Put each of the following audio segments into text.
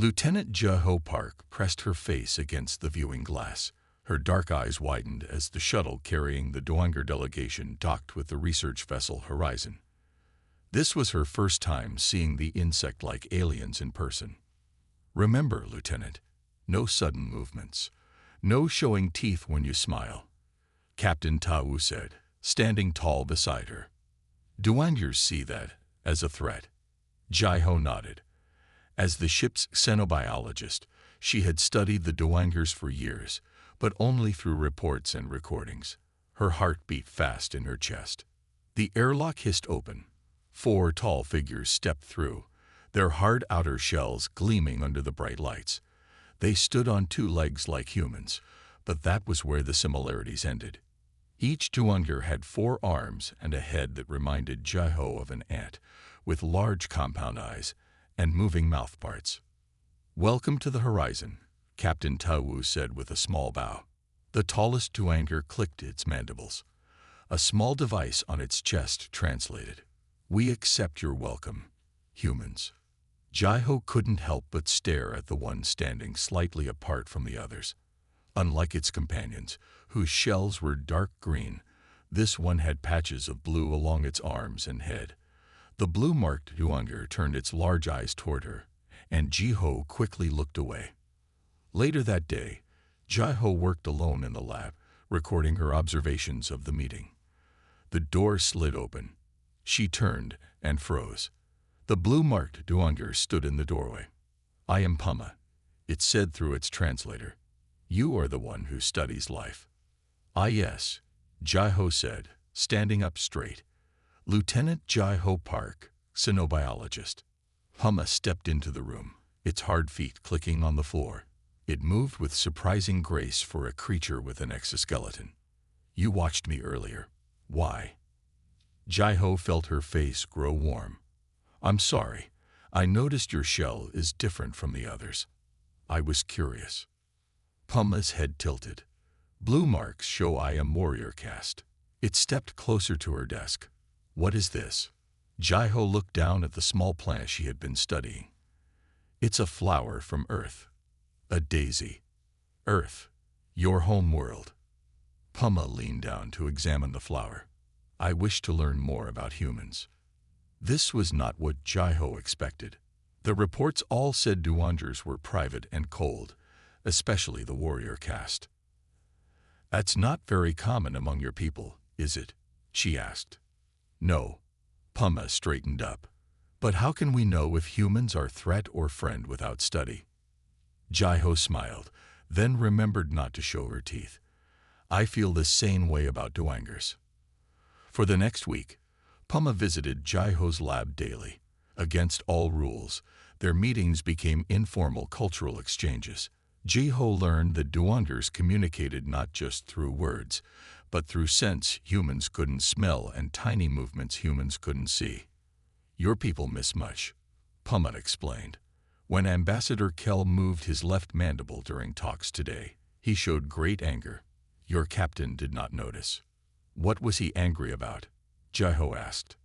Lieutenant Jeho Park pressed her face against the viewing glass. Her dark eyes widened as the shuttle carrying the Doanger delegation docked with the research vessel Horizon. This was her first time seeing the insect-like aliens in person. "Remember, Lieutenant, no sudden movements. No showing teeth when you smile," Captain Tau said, standing tall beside her. "Doangers see that as a threat." Jeho nodded. As the ship's xenobiologist, she had studied the Doangers for years, but only through reports and recordings. Her heart beat fast in her chest. The airlock hissed open. 4 tall figures stepped through, their hard outer shells gleaming under the bright lights. They stood on 2 legs like humans, but that was where the similarities ended. Each Doanger had 4 arms and a head that reminded Jeho of an ant, with large compound eyes and moving mouth parts. "Welcome to the Horizon," Captain Tau said with a small bow. The tallest Doanger clicked its mandibles. A small device on its chest translated, "We accept your welcome, humans." Jeho couldn't help but stare at the one standing slightly apart from the others. Unlike its companions, whose shells were dark green, this one had patches of blue along its arms and head. The blue-marked Doanger turned its large eyes toward her, and Jeho quickly looked away. Later that day, Jeho worked alone in the lab, recording her observations of the meeting. The door slid open. She turned and froze. The blue-marked Doanger stood in the doorway. "I am Puma," it said through its translator. "You are the one who studies life." "Ah, yes," Jeho said, standing up straight. "Lieutenant Jeho Park, xenobiologist." Puma stepped into the room, its hard feet clicking on the floor. It moved with surprising grace for a creature with an exoskeleton. "You watched me earlier. Why?" Jeho felt her face grow warm. "I'm sorry. I noticed your shell is different from the others. I was curious." Puma's head tilted. "Blue marks show I am warrior caste." It stepped closer to her desk. "What is this?" Jeho looked down at the small plant she had been studying. "It's a flower from Earth. A daisy. Earth, your home world." Puma leaned down to examine the flower. "I wish to learn more about humans." This was not what Jeho expected. The reports all said Doangers were private and cold, especially the warrior caste. "That's not very common among your people, is it?" she asked. "No." Puma straightened up. "But how can we know if humans are threat or friend without study?" Jeho smiled, then remembered not to show her teeth. "I feel the same way about Doangers." For the next week, Puma visited Jeho's lab daily. Against all rules, their meetings became informal cultural exchanges. Jeho learned that Doangers communicated not just through words, but through scents humans couldn't smell and tiny movements humans couldn't see. "Your people miss much," Puma explained. "When Ambassador Kell moved his left mandible during talks today, he showed great anger. Your captain did not notice." "What was he angry about?" Jeho asked.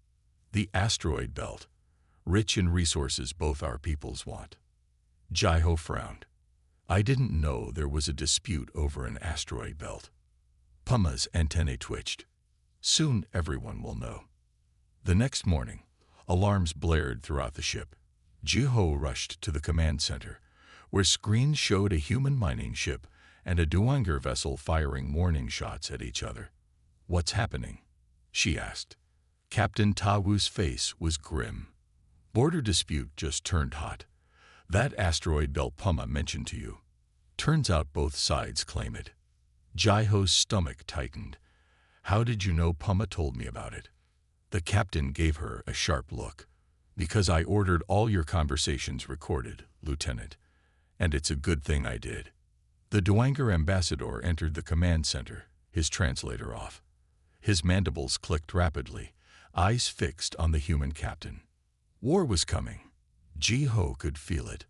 "The asteroid belt, rich in resources both our peoples want." Jeho frowned. "I didn't know there was a dispute over an asteroid belt." Puma's antennae twitched. "Soon everyone will know." The next morning, alarms blared throughout the ship. Jeho rushed to the command center, where screens showed a human mining ship and a Doanger vessel firing warning shots at each other. "What's happening?" she asked. Captain Tawu's face was grim. "Border dispute just turned hot. That asteroid belt Puma mentioned to you. Turns out both sides claim it." Jeho's stomach tightened. "How did you know Puma told me about it?" The captain gave her a sharp look. "Because I ordered all your conversations recorded, Lieutenant, and it's a good thing I did." The Doanger ambassador entered the command center, his translator off. His mandibles clicked rapidly, eyes fixed on the human captain. War was coming. Jeho could feel it.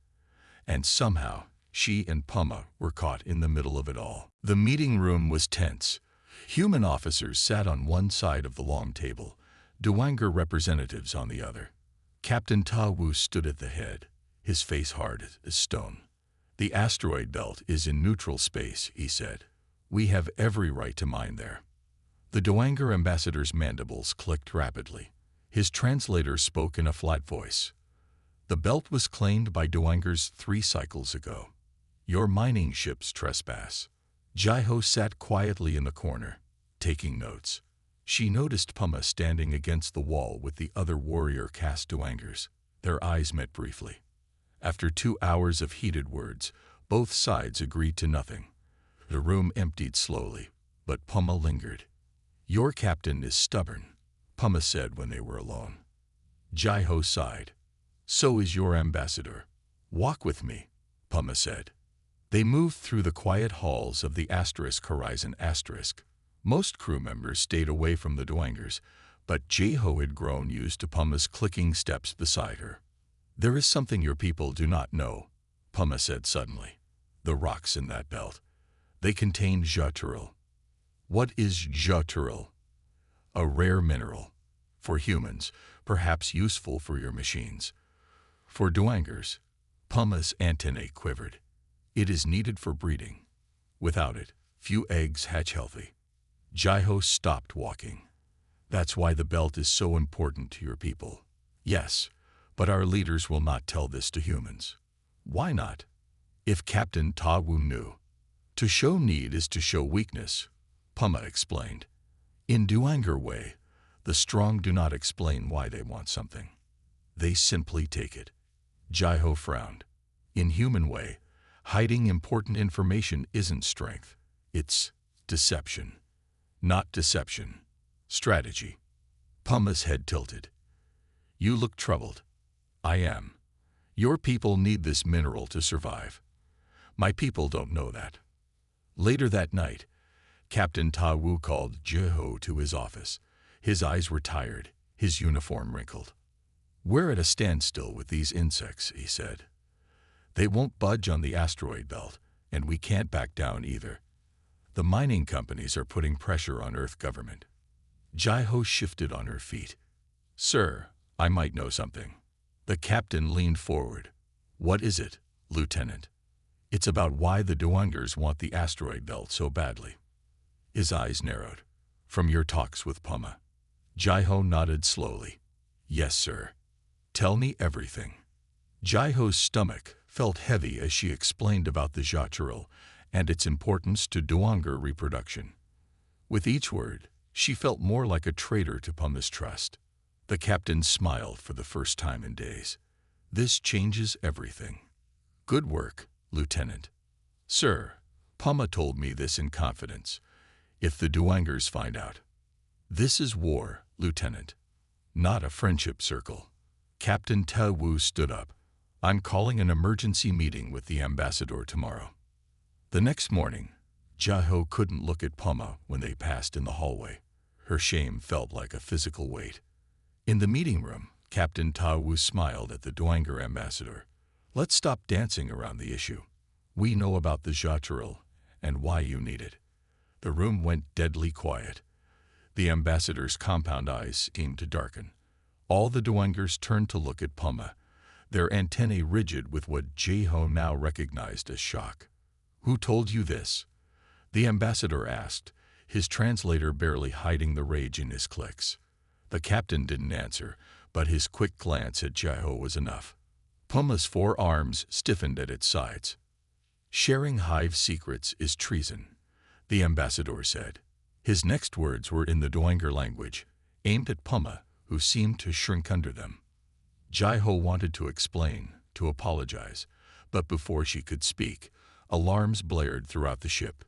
And somehow, she and Puma were caught in the middle of it all. The meeting room was tense. Human officers sat on one side of the long table, Doanger representatives on the other. Captain Tawu stood at the head, his face hard as stone. "The asteroid belt is in neutral space," he said. "We have every right to mine there." The Dowager ambassador's mandibles clicked rapidly. His translator spoke in a flat voice. "The belt was claimed by Dowangers 3 cycles ago. Your mining ships trespass." Jai-Ho sat quietly in the corner, taking notes. She noticed Puma standing against the wall with the other warrior caste Dowangers. Their eyes met briefly. After 2 hours of heated words, both sides agreed to nothing. The room emptied slowly, but Puma lingered. "Your captain is stubborn," Puma said when they were alone. Jai-Ho sighed. "So is your ambassador." "Walk with me," Puma said. They moved through the quiet halls of the Horizon *. Most crew members stayed away from the Dowangers, but Jai-Ho had grown used to Puma's clicking steps beside her. "There is something your people do not know," Puma said suddenly. "The rocks in that belt. They contain Jaturil." "What is Jaturil?" "A rare mineral. For humans, perhaps useful for your machines. For Dowangers," Puma's antennae quivered, "it is needed for breeding. Without it, few eggs hatch healthy." Jai-Ho stopped walking. "That's why the belt is so important to your people." "Yes, but our leaders will not tell this to humans." "Why not?" "If Captain Ta Wu knew." "To show need is to show weakness," Puma explained. "In Dowager way, the strong do not explain why they want something. They simply take it." Jai-Ho frowned. "In human way, hiding important information isn't strength. It's deception." "Not deception. Strategy." Puma's head tilted. "You look troubled." "I am. Your people need this mineral to survive. My people don't know that." Later that night, Captain Ta Wu called Jai-Ho to his office. His eyes were tired, his uniform wrinkled. "We're at a standstill with these insects," he said. "They won't budge on the asteroid belt, and we can't back down either. The mining companies are putting pressure on Earth government." Jai-Ho shifted on her feet. "Sir, I might know something." The captain leaned forward. "What is it, Lieutenant?" "It's about why the Dowangers want the asteroid belt so badly." His eyes narrowed. "From your talks with Puma?" Jai-Ho nodded slowly. "Yes, sir." "Tell me everything." Jai-Ho's stomach felt heavy as she explained about the Jaturil and its importance to Dowager reproduction. With each word, she felt more like a traitor to Puma's trust. The captain smiled for the first time in days. "This changes everything." "Good work, Lieutenant." "Sir, Puma told me this in confidence. If the Dowangers find out." "This is war, Lieutenant, not a friendship circle." Captain Ta Wu stood up. "I'm calling an emergency meeting with the ambassador tomorrow." The next morning, Jai-Ho couldn't look at Puma when they passed in the hallway. Her shame felt like a physical weight. In the meeting room, Captain Ta Wu smiled at the Dowager ambassador. "Let's stop dancing around the issue. We know about the Jaturil and why you need it." The room went deadly quiet. The ambassador's compound eyes seemed to darken. All the Dowangers turned to look at Puma, their antennae rigid with what Jai-Ho now recognized as shock. "Who told you this?" the ambassador asked, his translator barely hiding the rage in his clicks. The captain didn't answer, but his quick glance at Jai-Ho was enough. Puma's 4 arms stiffened at its sides. "Sharing hive secrets is treason," the ambassador said. His next words were in the Dowager language, aimed at Puma, who seemed to shrink under them. Jai-Ho wanted to explain, to apologize, but before she could speak, alarms blared throughout the ship.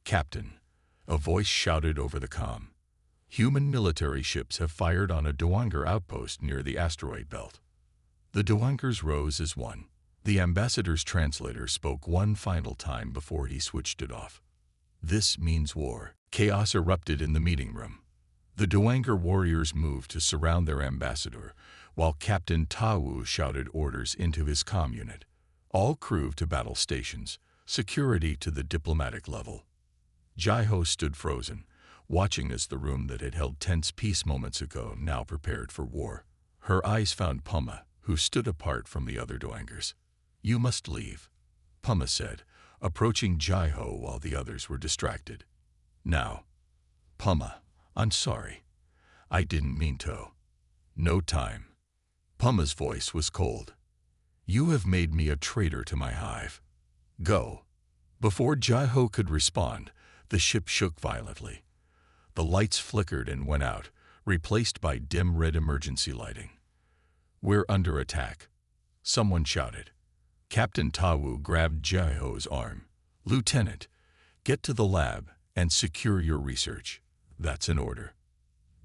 "Captain," a voice shouted over the comm. "Human military ships have fired on a Dowager outpost near the asteroid belt." The Dowangers rose as one. The ambassador's translator spoke one final time before he switched it off. "This means war." Chaos erupted in the meeting room. The Dowager warriors moved to surround their ambassador, while Captain Ta Wu shouted orders into his comm unit. "All crew to battle stations. Security to the diplomatic level." Jai-Ho stood frozen, watching as the room that had held tense peace moments ago now prepared for war. Her eyes found Puma, who stood apart from the other Doangers. "You must leave," Puma said, approaching Jai-Ho while the others were distracted. "Now." "Puma, I'm sorry. I didn't mean to." "No time." Puma's voice was cold. "You have made me a traitor to my hive. Go." Before Jai-Ho could respond, the ship shook violently. The lights flickered and went out, replaced by dim red emergency lighting. "We're under attack," someone shouted. Captain Tawu grabbed Jai-Ho's arm. "Lieutenant, get to the lab and secure your research. That's an order."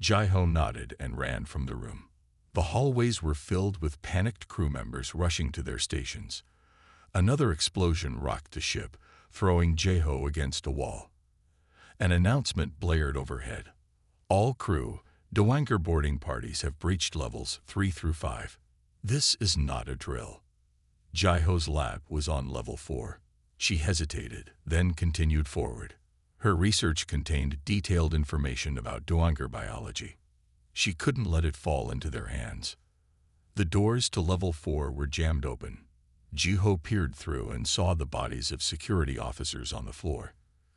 Jai-Ho nodded and ran from the room. The hallways were filled with panicked crew members rushing to their stations. Another explosion rocked the ship, throwing Jai-Ho against a wall. An announcement blared overhead. "All crew, Doanger boarding parties have breached levels 3 through 5. This is not a drill." Jai-Ho's lab was on level 4. She hesitated, then continued forward. Her research contained detailed information about Doanger biology. She couldn't let it fall into their hands. The doors to level 4 were jammed open. Jai-Ho peered through and saw the bodies of security officers on the floor.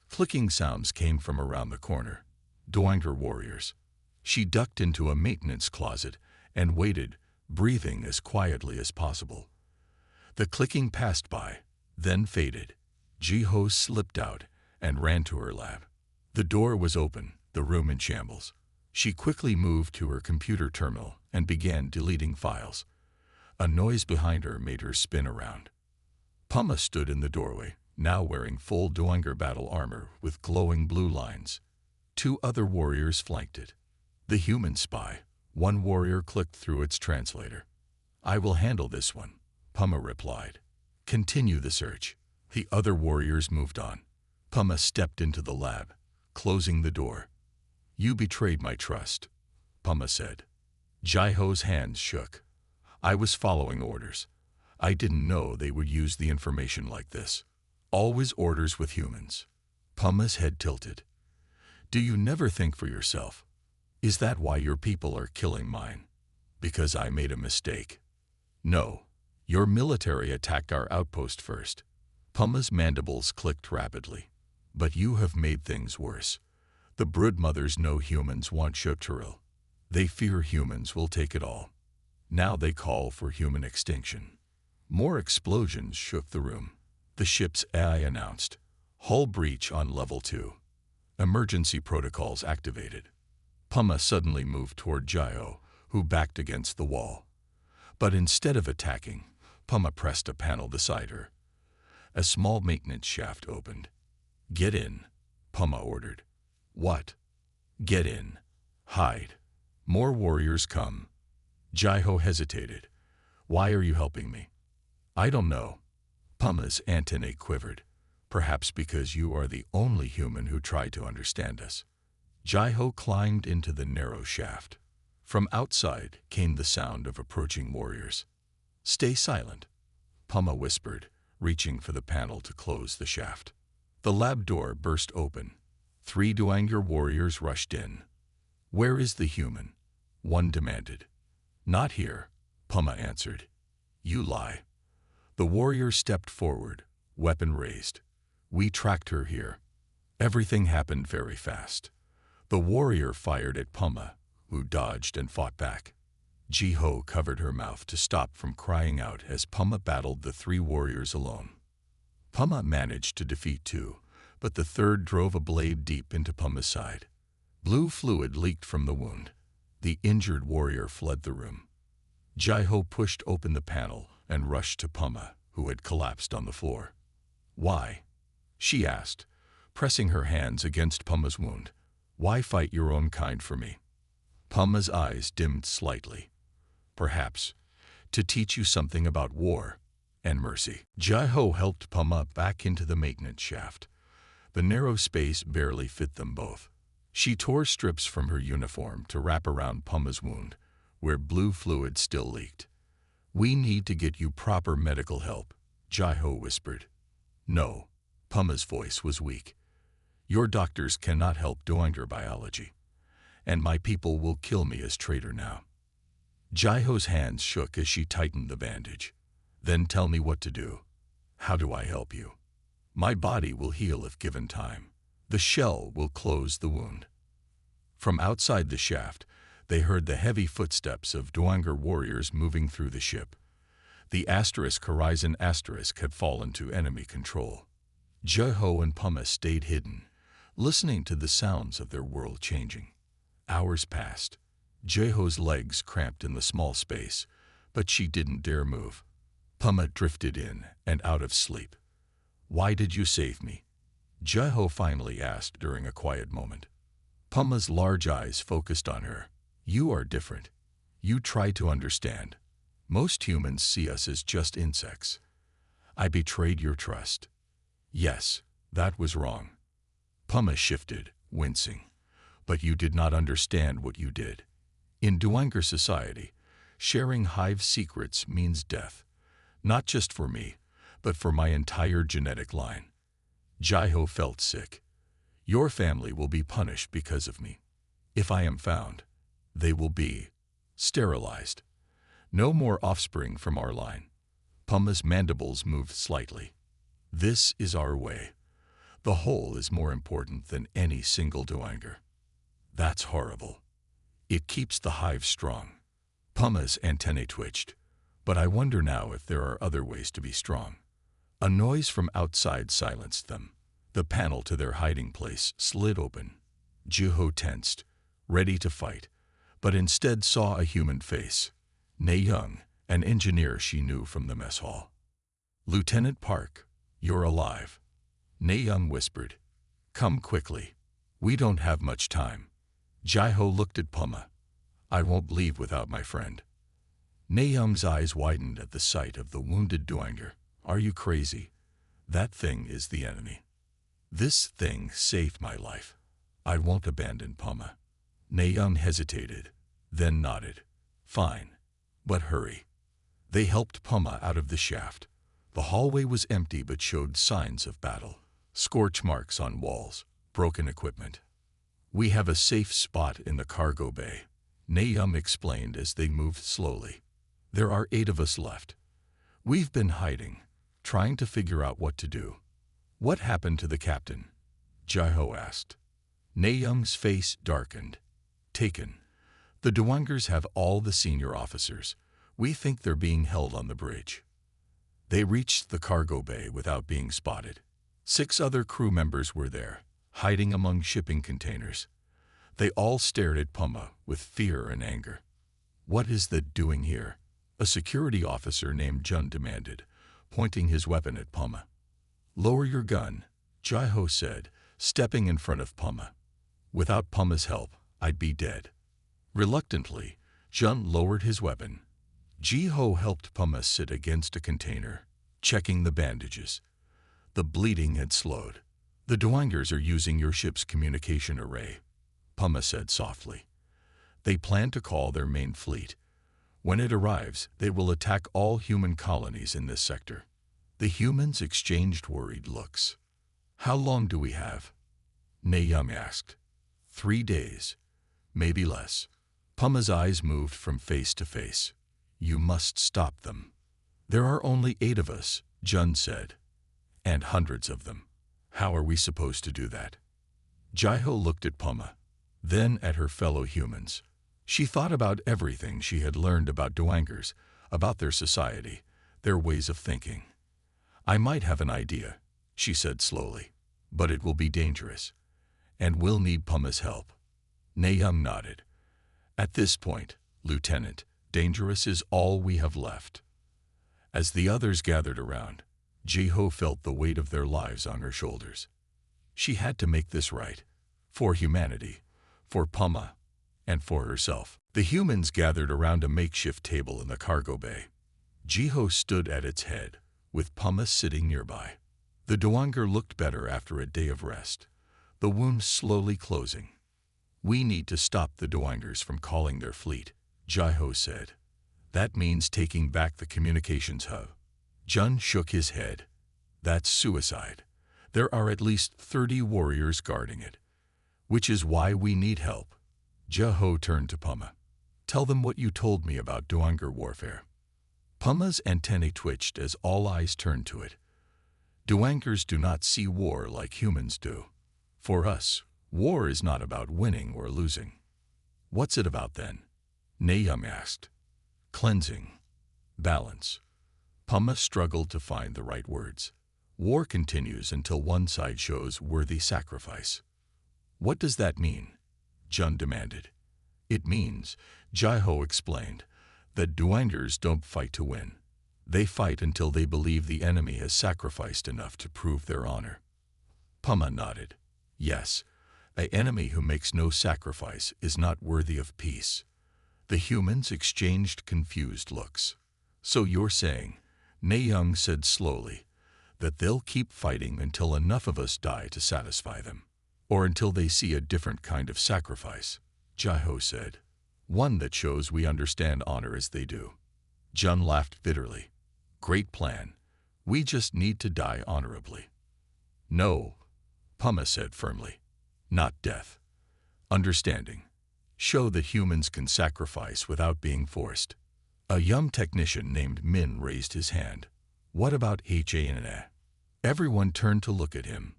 Clicking sounds came from around the corner. Doanger warriors. She ducked into a maintenance closet and waited, breathing as quietly as possible. The clicking passed by, then faded. Jai-Ho slipped out and ran to her lab. The door was open, the room in shambles. She quickly moved to her computer terminal and began deleting files. A noise behind her made her spin around. Puma stood in the doorway, now wearing full Doanger battle armor with glowing blue lines. 2 other warriors flanked it. "The human spy," one warrior clicked through its translator. "I will handle this one," Puma replied. "Continue the search." The other warriors moved on. Puma stepped into the lab, closing the door. "You betrayed my trust," Puma said. Jai-Ho's hands shook. "I was following orders. I didn't know they would use the information like this. Always orders with humans." Puma's head tilted. "Do you never think for yourself? Is that why your people are killing mine? Because I made a mistake?" "No. Your military attacked our outpost first." Puma's mandibles clicked rapidly. "But you have made things worse. The broodmothers know humans want Shukturil. They fear humans will take it all. Now they call for human extinction." More explosions shook the room. The ship's AI announced, "Hull breach on level 2. Emergency protocols activated." Puma suddenly moved toward Jai-Ho, who backed against the wall. But instead of attacking, Puma pressed a panel beside her. A small maintenance shaft opened. "Get in," Puma ordered. "What?" "Get in. Hide. More warriors come." Jai-Ho hesitated. "Why are you helping me?" "I don't know." Puma's antennae quivered. "Perhaps because you are the only human who tried to understand us." Jai-Ho climbed into the narrow shaft. From outside came the sound of approaching warriors. "Stay silent," Puma whispered, reaching for the panel to close the shaft. The lab door burst open. 3 Doanger warriors rushed in. "Where is the human?" one demanded. "Not here," Puma answered. "You lie." The warrior stepped forward, weapon raised. "We tracked her here." Everything happened very fast. The warrior fired at Puma, who dodged and fought back. Jai-Ho covered her mouth to stop from crying out as Puma battled the 3 warriors alone. Puma managed to defeat 2, but the third drove a blade deep into Puma's side. Blue fluid leaked from the wound. The injured warrior fled the room. Jai-Ho pushed open the panel and rushed to Puma, who had collapsed on the floor. "Why?" she asked, pressing her hands against Puma's wound. "Why fight your own kind for me?" Puma's eyes dimmed slightly. "Perhaps to teach you something about war and mercy." Jai-Ho helped Puma back into the maintenance shaft. The narrow space barely fit them both. She tore strips from her uniform to wrap around Puma's wound, where blue fluid still leaked. "We need to get you proper medical help," Jai-Ho whispered. "No," Puma's voice was weak. "Your doctors cannot help Doanger biology, and my people will kill me as traitor now." Jaiho's hands shook as she tightened the bandage. Then tell me what to do. How do I help you? My body will heal if given time. The shell will close the wound. From outside the shaft, they heard the heavy footsteps of Dwanger warriors moving through the ship. The Horizon asterisk had fallen to enemy control. Jaiho and Puma stayed hidden, listening to the sounds of their world changing. Hours passed. Jaiho's legs cramped in the small space, but she didn't dare move. Puma drifted in and out of sleep. Why did you save me? Jaiho finally asked during a quiet moment. Puma's large eyes focused on her. You are different. You try to understand. Most humans see us as just insects. I betrayed your trust. Yes, that was wrong. Puma shifted, wincing. But you did not understand what you did. In Dwanger society, sharing hive secrets means death. Not just for me, but for my entire genetic line. Jaiho felt sick. Your family will be punished because of me. If I am found, they will be sterilized. No more offspring from our line. Puma's mandibles moved slightly. This is our way. The whole is more important than any single Dwanger. That's horrible. It keeps the hive strong. Puma's antennae twitched. But I wonder now if there are other ways to be strong. A noise from outside silenced them. The panel to their hiding place slid open. Jaiho tensed, ready to fight, but instead saw a human face. Ne Young, an engineer she knew from the mess hall. Lieutenant Park, you're alive. Ne Young whispered. Come quickly. We don't have much time. Jaiho looked at Puma. I won't leave without my friend. Ne Young's eyes widened at the sight of the wounded Dwanger. Are you crazy? That thing is the enemy. This thing saved my life. I won't abandon Puma. Ne Young hesitated, then nodded. Fine, but hurry. They helped Puma out of the shaft. The hallway was empty but showed signs of battle. Scorch marks on walls, broken equipment. We have a safe spot in the cargo bay, Ne Young explained as they moved slowly. There are 8 of us left. We've been hiding, trying to figure out what to do. What happened to the captain? Jaiho asked. Ne Young's face darkened. Taken. The Dwangers have all the senior officers. We think they're being held on the bridge. They reached the cargo bay without being spotted. 6 other crew members were there, hiding among shipping containers. They all stared at Puma with fear and anger. What is the doing here? A security officer named Jun demanded, pointing his weapon at Puma. Lower your gun, Jaiho said, stepping in front of Puma. Without Puma's help, I'd be dead. Reluctantly, Jun lowered his weapon. Jaiho helped Puma sit against a container, checking the bandages. The bleeding had slowed. The Dwangers are using your ship's communication array, Puma said softly. They plan to call their main fleet. When it arrives, they will attack all human colonies in this sector. The humans exchanged worried looks. How long do we have? Ne Young asked. 3 days, maybe less. Puma's eyes moved from face to face. You must stop them. There are only 8 of us, Jun said. And hundreds of them. How are we supposed to do that? Jaiho looked at Puma, then at her fellow humans. She thought about everything she had learned about Dwangers, about their society, their ways of thinking. I might have an idea, she said slowly, but it will be dangerous, and we'll need Puma's help. Ne Young nodded. At this point, Lieutenant, dangerous is all we have left. As the others gathered around, Jaiho felt the weight of their lives on her shoulders. She had to make this right, for humanity, for Puma, and for herself. The humans gathered around a makeshift table in the cargo bay. Jaiho stood at its head, with Puma sitting nearby. The Dwanger looked better after a day of rest, the wound slowly closing. We need to stop the Dwangers from calling their fleet, Jaiho said. That means taking back the communications hub. Jun shook his head. That's suicide. There are at least 30 warriors guarding it, which is why we need help. Jaiho turned to Puma. Tell them what you told me about Doanger warfare. Puma's antennae twitched as all eyes turned to it. Doangers do not see war like humans do. For us, war is not about winning or losing. What's it about then? Nayoung asked. Cleansing. Balance. Puma struggled to find the right words. War continues until one side shows worthy sacrifice. What does that mean? Jun demanded. It means, Jaiho explained, that Doangers don't fight to win. They fight until they believe the enemy has sacrificed enough to prove their honor. Puma nodded. Yes, an enemy who makes no sacrifice is not worthy of peace. The humans exchanged confused looks. So you're saying, Nayoung said slowly, that they'll keep fighting until enough of us die to satisfy them, or until they see a different kind of sacrifice, Jaiho said. One that shows we understand honor as they do. Jun laughed bitterly. Great plan. We just need to die honorably. No, Puma said firmly. Not death. Understanding. Show that humans can sacrifice without being forced. A young technician named Min raised his hand. What about HFY? Everyone turned to look at him.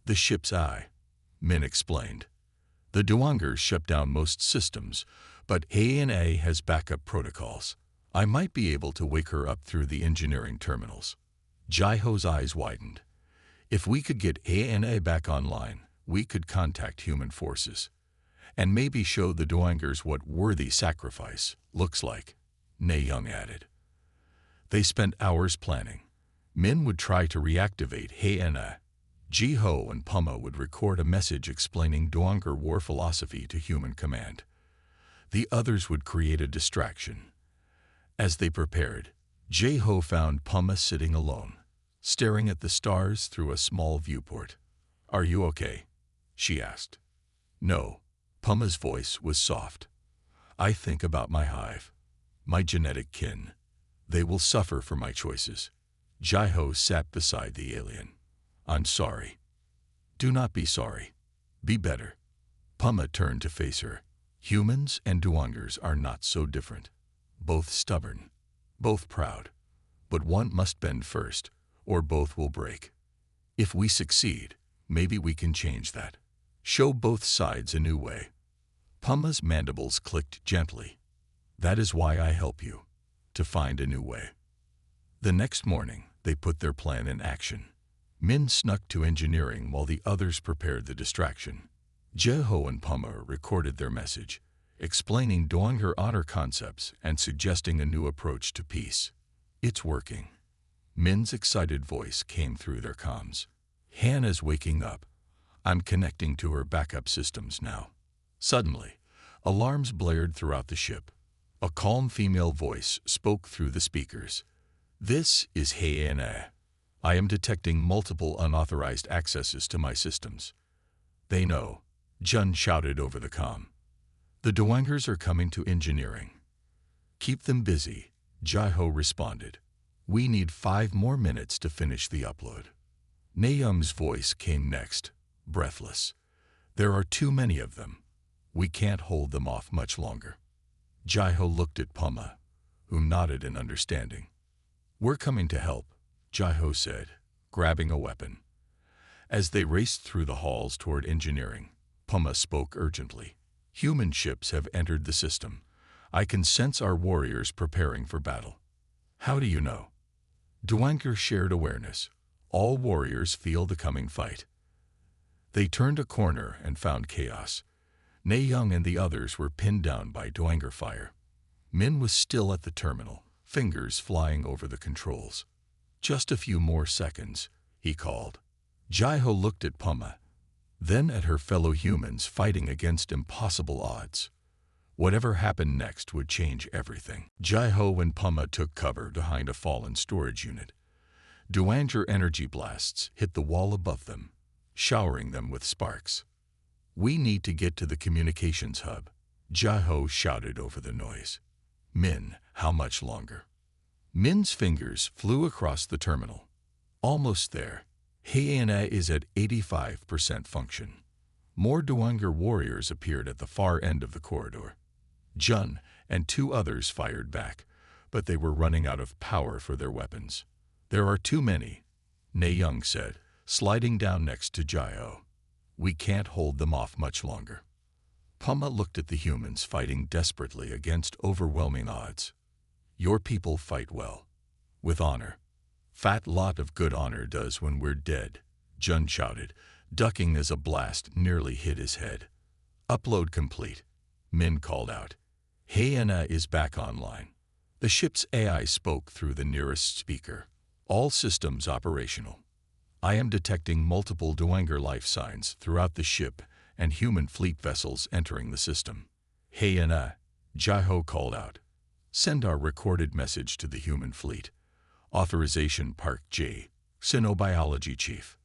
The ship's eye, Min explained. The Doangers shut down most systems, but HFY has backup protocols. I might be able to wake her up through the engineering terminals. Jaiho's eyes widened. If we could get HFY back online, we could contact human forces, and maybe show the Doangers what worthy sacrifice looks like, Nayoung added. They spent hours planning. Min would try to reactivate HFY. Jiho and Puma would record a message explaining Doanger war philosophy to human command. The others would create a distraction. As they prepared, Jiho found Puma sitting alone, staring at the stars through a small viewport. Are you okay? She asked. No, Puma's voice was soft. I think about my hive, my genetic kin. They will suffer for my choices. Jiho sat beside the alien. I'm sorry. Do not be sorry. Be better. Puma turned to face her. Humans and Doangers are not so different. Both stubborn, both proud. But one must bend first, or both will break. If we succeed, maybe we can change that. Show both sides a new way. Puma's mandibles clicked gently. That is why I help you, to find a new way. The next morning, they put their plan in action. Min snuck to engineering while the others prepared the distraction. Jiho and Puma recorded their message, explaining Doanger honor concepts and suggesting a new approach to peace. It's working. Min's excited voice came through their comms. Hannah's waking up. I'm connecting to her backup systems now. Suddenly, alarms blared throughout the ship. A calm female voice spoke through the speakers. This is HFY. I am detecting multiple unauthorized accesses to my systems. They know, Jun shouted over the comm. The Doangers are coming to engineering. Keep them busy, Jiho responded. We need 5 more minutes to finish the upload. Nayoung's voice came next, breathless. There are too many of them. We can't hold them off much longer. Jiho looked at Puma, who nodded in understanding. We're coming to help, Jiho said, grabbing a weapon. As they raced through the halls toward engineering, Puma spoke urgently. Human ships have entered the system. I can sense our warriors preparing for battle. How do you know? Doanger shared awareness. All warriors feel the coming fight. They turned a corner and found chaos. Nayoung and the others were pinned down by Doanger fire. Min was still at the terminal, fingers flying over the controls. Just a few more seconds, he called. Jiho looked at Puma, then at her fellow humans fighting against impossible odds. Whatever happened next would change everything. Jiho and Puma took cover behind a fallen storage unit. Doanger energy blasts hit the wall above them, showering them with sparks. We need to get to the communications hub, Jiho shouted over the noise. Min, how much longer? Min's fingers flew across the terminal. Almost there. HFY is at 85% function. More Doanger warriors appeared at the far end of the corridor. Jun, and 2 others fired back, but they were running out of power for their weapons. "There are too many," Ne Young said, sliding down next to Jai-Ho. "We can't hold them off much longer." Puma looked at the humans fighting desperately against overwhelming odds. "Your people fight well. With honor. Fat lot of good honor does when we're dead," Jun shouted, ducking as a blast nearly hit his head. "Upload complete," Min called out. Hyena is back online. The ship's AI spoke through the nearest speaker. "All systems operational. I am detecting multiple Dwenger life signs throughout the ship and human fleet vessels entering the system." "Hyena," Jai-Ho called out. "Send our recorded message to the human fleet. Authorization Park J, Sinobiology Chief."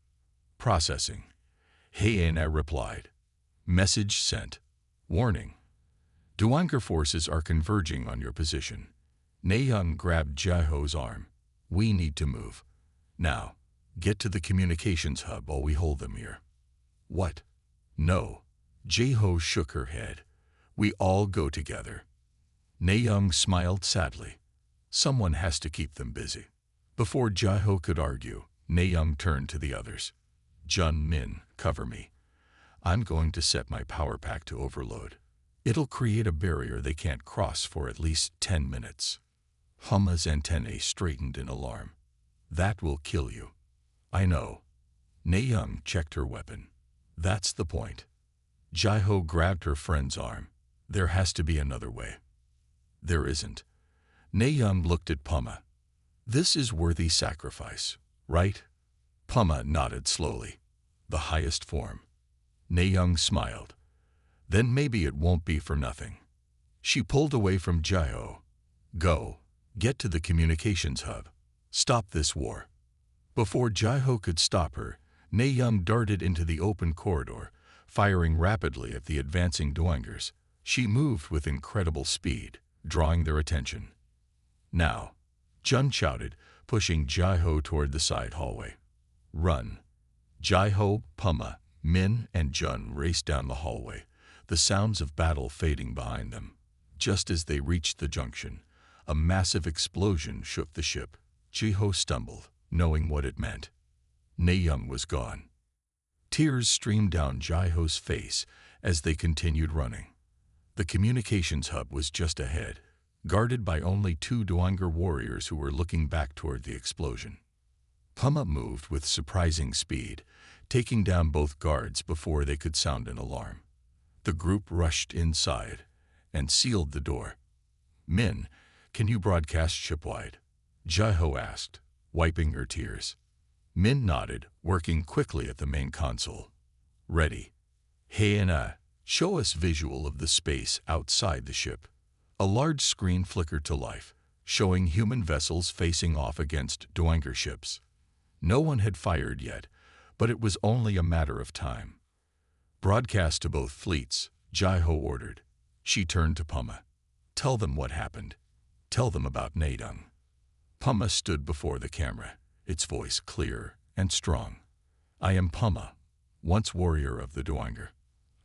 "Processing." Hyena replied. "Message sent. Warning. Dwenger forces are converging on your position." Ne Young grabbed Jai-Ho's arm. "We need to move. Now, get to the communications hub while we hold them here." "What? No." Jai-Ho shook her head. "We all go together." Ne Young smiled sadly. "Someone has to keep them busy." Before Jai-Ho could argue, Ne Young turned to the others. "Jun, Min, cover me. I'm going to set my power pack to overload. It'll create a barrier they can't cross for at least 10 minutes. Puma's antennae straightened in alarm. "That will kill you." "I know." Ne Young checked her weapon. "That's the point." Jai-Ho grabbed her friend's arm. "There has to be another way." "There isn't." Ne Young looked at Puma. "This is worthy sacrifice, right?" Puma nodded slowly. "The highest form." Ne Young smiled. "Then maybe it won't be for nothing." She pulled away from Jai-Ho. "Go. Get to the communications hub. Stop this war." Before Jai-Ho could stop her, Ne Young darted into the open corridor, firing rapidly at the advancing Dwengers. She moved with incredible speed, drawing their attention. "Now," Jun shouted, pushing Jai-Ho toward the side hallway. "Run." Jai-Ho, Puma, Min, and Jun raced down the hallway, the sounds of battle fading behind them. Just as they reached the junction, a massive explosion shook the ship. Jai-Ho stumbled, knowing what it meant. Ne Young was gone. Tears streamed down Jai-Ho's face as they continued running. The communications hub was just ahead, guarded by only 2 Dwenger warriors who were looking back toward the explosion. Puma moved with surprising speed, taking down both guards before they could sound an alarm. The group rushed inside and sealed the door. "Min, can you broadcast shipwide?" Jai-Ho asked, wiping her tears. Min nodded, working quickly at the main console. "Ready." "Hyena, show us visual of the space outside the ship." A large screen flickered to life, showing human vessels facing off against Dwenger ships. No one had fired yet, but it was only a matter of time. "Broadcast to both fleets," Jai-Ho ordered. She turned to Puma. "Tell them what happened. Tell them about Ne Young." Puma stood before the camera, its voice clear and strong. "I am Puma, once warrior of the Dwenger.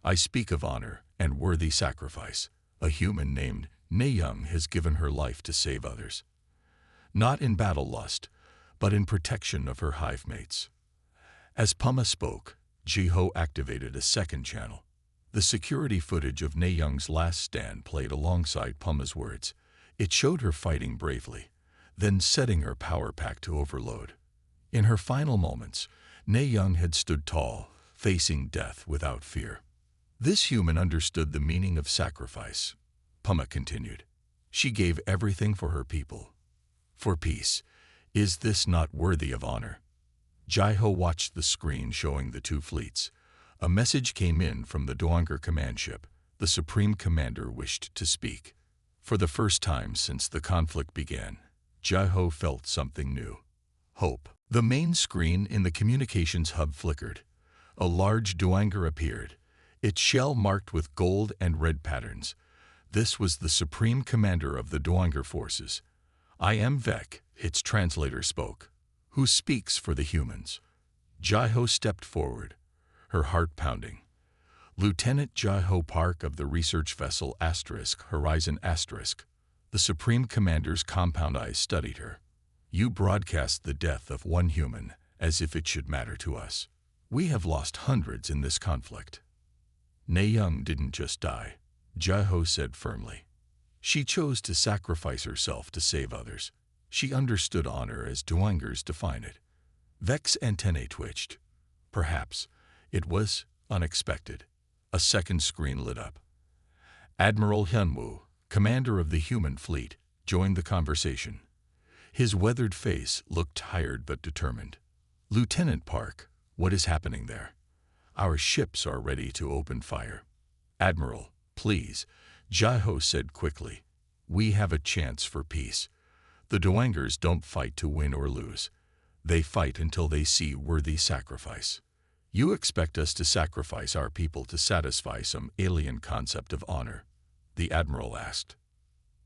I speak of honor and worthy sacrifice. A human named Ne Young has given her life to save others. Not in battle lust, but in protection of her hive mates." As Puma spoke, Jai-Ho activated a second channel. The security footage of Ne Young's last stand played alongside Puma's words. It showed her fighting bravely, then setting her power pack to overload. In her final moments, Ne Young had stood tall, facing death without fear. "This human understood the meaning of sacrifice," Puma continued. "She gave everything for her people. For peace. Is this not worthy of honor?" Jai-Ho watched the screen showing the 2 fleets. A message came in from the Dwenger command ship. The Supreme Commander wished to speak. For the first time since the conflict began, Jai-Ho felt something new. Hope. The main screen in the communications hub flickered. A large Dwenger appeared, its shell marked with gold and red patterns. This was the Supreme Commander of the Dwenger forces. "I am Vec," its translator spoke. "Who speaks for the humans?" Jai-Ho stepped forward, her heart pounding. Lieutenant Jai-Ho Park of the research vessel Horizon *. The Supreme Commander's compound eyes studied her. You broadcast the death of one human as if it should matter to us. We have lost hundreds in this conflict. Ne Young didn't just die, Jai-Ho said firmly. She chose to sacrifice herself to save others. She understood honor as Dwangers define it. Vek's antennae twitched. Perhaps it was unexpected. A second screen lit up. Admiral Hyunwoo, commander of the human fleet, joined the conversation. His weathered face looked tired but determined. Lieutenant Park, what is happening there? Our ships are ready to open fire. Admiral, please, Jai-Ho said quickly. We have a chance for peace. The Dwangers don't fight to win or lose. They fight until they see worthy sacrifice. You expect us to sacrifice our people to satisfy some alien concept of honor? The Admiral asked.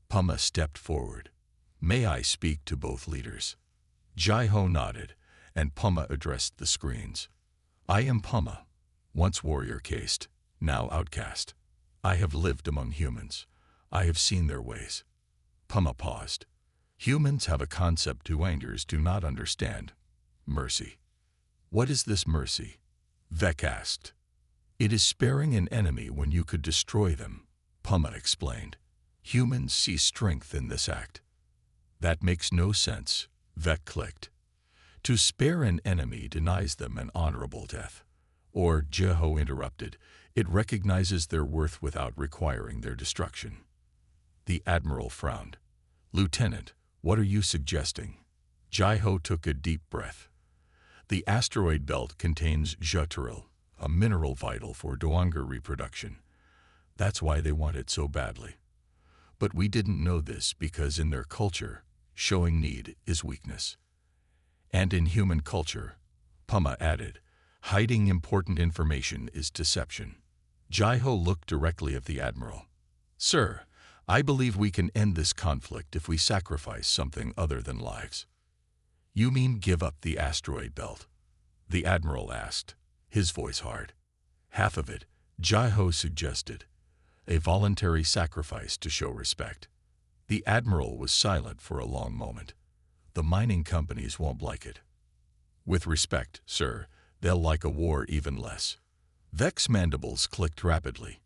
Puma stepped forward. May I speak to both leaders? Jai-Ho nodded, and Puma addressed the screens. I am Puma, once warrior caste, now outcast. I have lived among humans. I have seen their ways. Puma paused. Humans have a concept Dwangers do not understand. Mercy. What is this mercy? Vek asked. It is sparing an enemy when you could destroy them, Puma explained. Humans see strength in this act. That makes no sense, Vek clicked. To spare an enemy denies them an honorable death. Or, Jai-Ho interrupted, it recognizes their worth without requiring their destruction. The Admiral frowned. Lieutenant, what are you suggesting? Jai-Ho took a deep breath. The asteroid belt contains Jeturil, a mineral vital for Dwanger reproduction. That's why they want it so badly. But we didn't know this because in their culture, showing need is weakness. And in human culture, Puma added, hiding important information is deception. Jai-Ho looked directly at the Admiral. Sir, I believe we can end this conflict if we sacrifice something other than lives. You mean give up the asteroid belt? The Admiral asked, his voice hard. Half of it, Jai-Ho suggested. A voluntary sacrifice to show respect. The Admiral was silent for a long moment. The mining companies won't like it. With respect, sir, they'll like a war even less. Vek's mandibles clicked rapidly.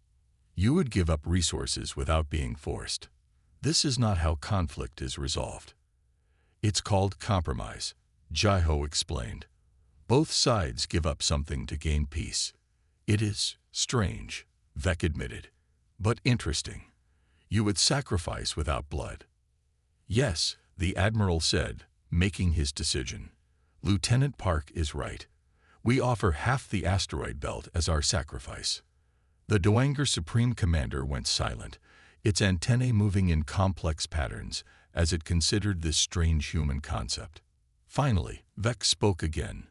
You would give up resources without being forced. This is not how conflict is resolved. It's called compromise, Jai-Ho explained. Both sides give up something to gain peace. It is strange, Vek admitted, but interesting. You would sacrifice without blood. Yes, the Admiral said, making his decision. Lieutenant Park is right. We offer half the asteroid belt as our sacrifice. The Dwanger Supreme Commander went silent, its antennae moving in complex patterns as it considered this strange human concept. Finally, Vek spoke again.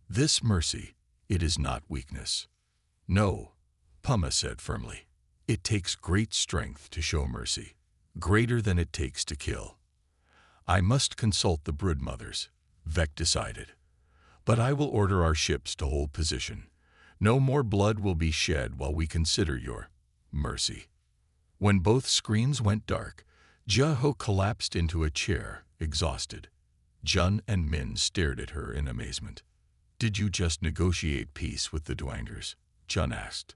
This mercy, it is not weakness. No, Puma said firmly. It takes great strength to show mercy, greater than it takes to kill. I must consult the broodmothers, Vek decided. But I will order our ships to hold position. No more blood will be shed while we consider your mercy. When both screens went dark, Jai-Ho collapsed into a chair, exhausted. Jun and Min stared at her in amazement. Did you just negotiate peace with the Dwangers? Jun asked.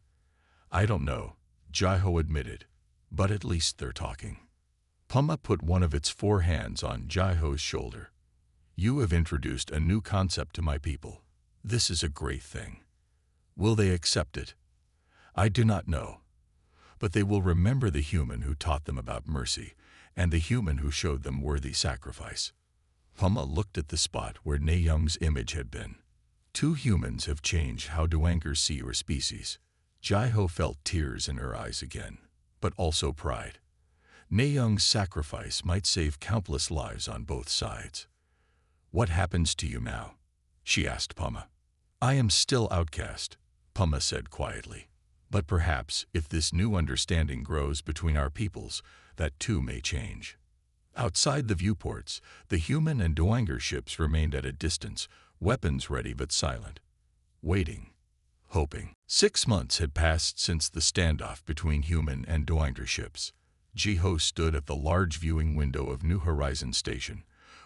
I don't know, Jai-Ho admitted, but at least they're talking. Puma put one of its 4 hands on Jai-Ho's shoulder. You have introduced a new concept to my people. This is a great thing. Will they accept it? I do not know. But they will remember the human who taught them about mercy and the human who showed them worthy sacrifice. Puma looked at the spot where Ne Young's image had been. 2 humans have changed how Dwangers see your species. Jai-Ho felt tears in her eyes again, but also pride. Ne Young's sacrifice might save countless lives on both sides. What happens to you now? She asked Puma. I am still outcast, Puma said quietly. But perhaps, if this new understanding grows between our peoples, that too may change. Outside the viewports, the human and Dwanger ships remained at a distance, weapons ready but silent. Waiting. hoping. 6 months had passed since the standoff between human and Doanger ships. Jiho stood at the large viewing window of New Horizon Station,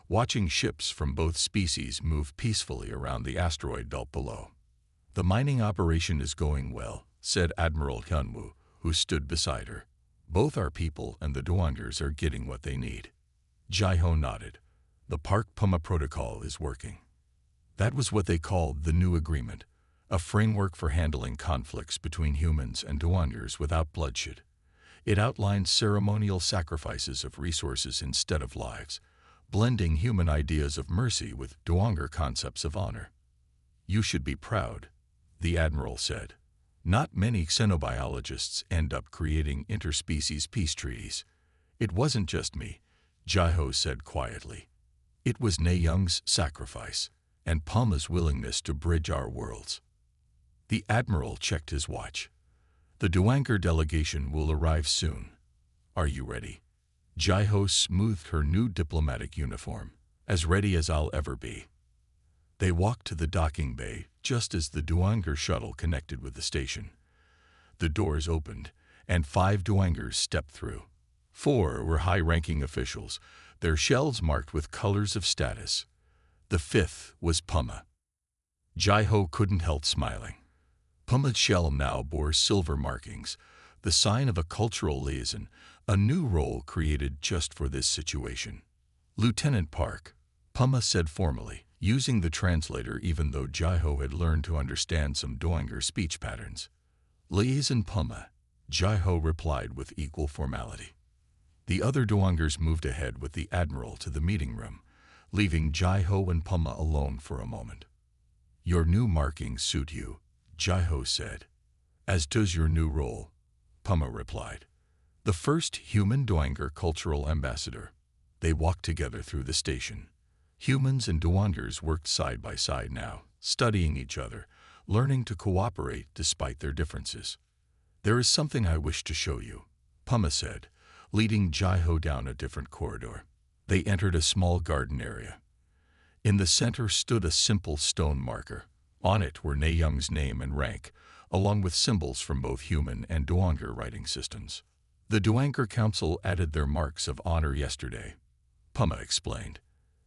watching ships from both species move peacefully around the asteroid belt below. "The mining operation is going well," said Admiral Hyunwoo, who stood beside her. "Both our people and the Doangers are getting what they need." Jiho nodded. "The Park Puma Protocol is working." That was what they called the new agreement, a framework for handling conflicts between humans and Doangers without bloodshed. It outlined ceremonial sacrifices of resources instead of lives, blending human ideas of mercy with Doanger concepts of honor. "You should be proud," the Admiral said. "Not many xenobiologists end up creating interspecies peace treaties." "It wasn't just me," Jiho said quietly. "It was Ne Young's sacrifice and Puma's willingness to bridge our worlds." The Admiral checked his watch. "The Doanger delegation will arrive soon. Are you ready?" Jiho smoothed her new diplomatic uniform. "As ready as I'll ever be." They walked to the docking bay just as the Doanger shuttle connected with the station. The doors opened, and 5 Doangers stepped through. 4 were high-ranking officials, their shells marked with colors of status. The 5th was Puma. Jiho couldn't help smiling. Puma's shell now bore silver markings, the sign of a cultural liaison, a new role created just for this situation. "Lieutenant Park," Puma said formally, using the translator even though Jiho had learned to understand some Doanger speech patterns. "Liaison Puma," Jiho replied with equal formality. The other Doangers moved ahead with the Admiral to the meeting room, leaving Jiho and Puma alone for a moment. "Your new markings suit you," Jiho said. "As does your new role," Puma replied. "The first human Doanger cultural ambassador." They walked together through the station. Humans and Doangers worked side by side now, studying each other, learning to cooperate despite their differences. "There is something I wish to show you," Puma said, leading Jiho down a different corridor. They entered a small garden area. In the center stood a simple stone marker. On it were Ne Young's name and rank, along with symbols from both human and Doanger writing systems. "The Doanger Council added their marks of honor yesterday," Puma explained.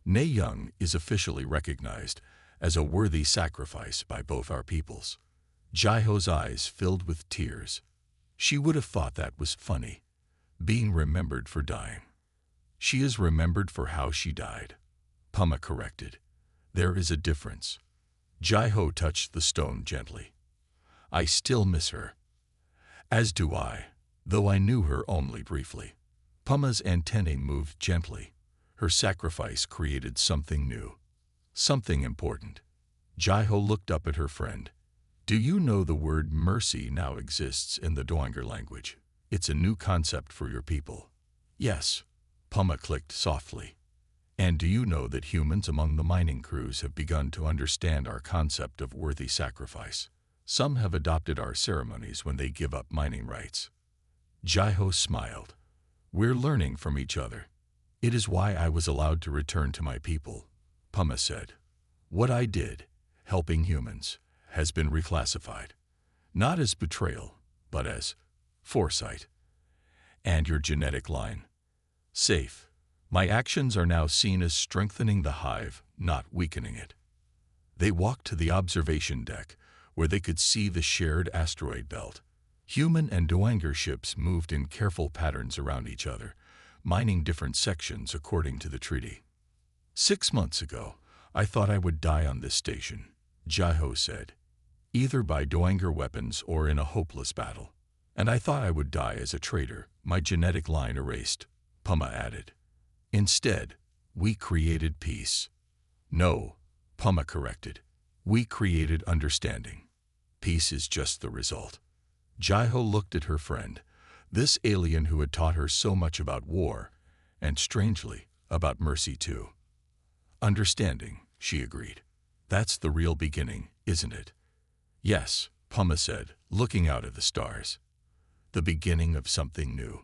"Ne Young is officially recognized as a worthy sacrifice by both our peoples." Jiho's eyes filled with tears. She would have thought that was funny, being remembered for dying. "She is remembered for how she died," Puma corrected. "There is a difference." Jiho touched the stone gently. "I still miss her." "As do I, though I knew her only briefly." Puma's antennae moved gently. Her sacrifice created something new, something important. Jiho looked up at her friend. "Do you know the word mercy now exists in the Doanger language? It's a new concept for your people." "Yes," Puma clicked softly. "And do you know that humans among the mining crews have begun to understand our concept of worthy sacrifice? Some have adopted our ceremonies when they give up mining rights." Jiho smiled. "We're learning from each other." "It is why I was allowed to return to my people," Puma said. "What I did, helping humans, has been reclassified. Not as betrayal, but as foresight. And your genetic line? Safe. My actions are now seen as strengthening the hive, not weakening it." They walked to the observation deck, where they could see the shared asteroid belt. Human and Doanger ships moved in careful patterns around each other, mining different sections according to the treaty. "6 months ago, I thought I would die on this station," Jiho said, "either by Doanger weapons or in a hopeless battle. And I thought I would die as a traitor, my genetic line erased," Puma added. "Instead, we created peace." "No," Puma corrected. "We created understanding. Peace is just the result." Jiho looked at her friend, this alien who had taught her so much about war, and strangely, about mercy too. "Understanding," she agreed. "That's the real beginning, isn't it?" "Yes," Puma said, looking out at the stars. "The beginning of something new."